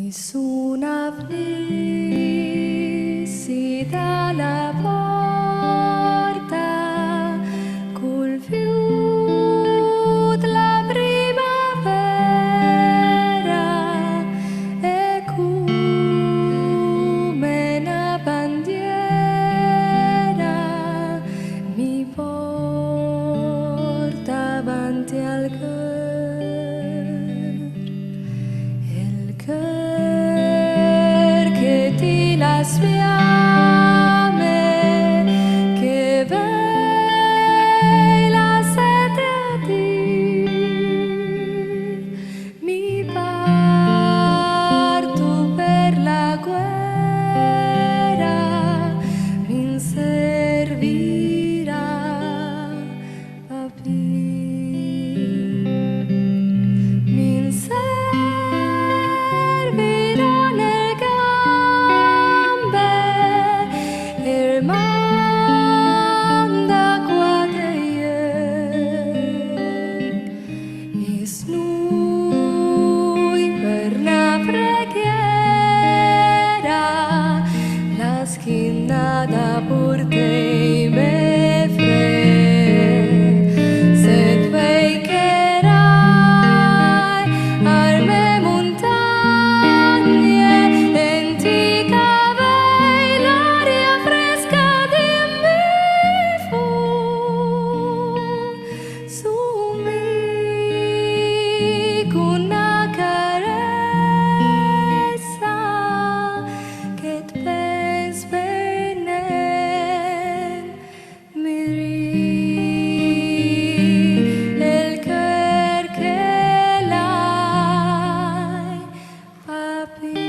Nessuna felicità la porta col fiuto la primavera e come una bandiera mi porta avanti al cuore. Che ti la sfiame, che vei la sete a dir, mi parto per la guerra, mi servirà papir, mi servirà manda snui per la preghiera la schiena da portei me fre se veicherai al me montagne en ti cavei l'aria fresca di me su me con una carezza che ti fes venir mi il cœur che l'hai papi.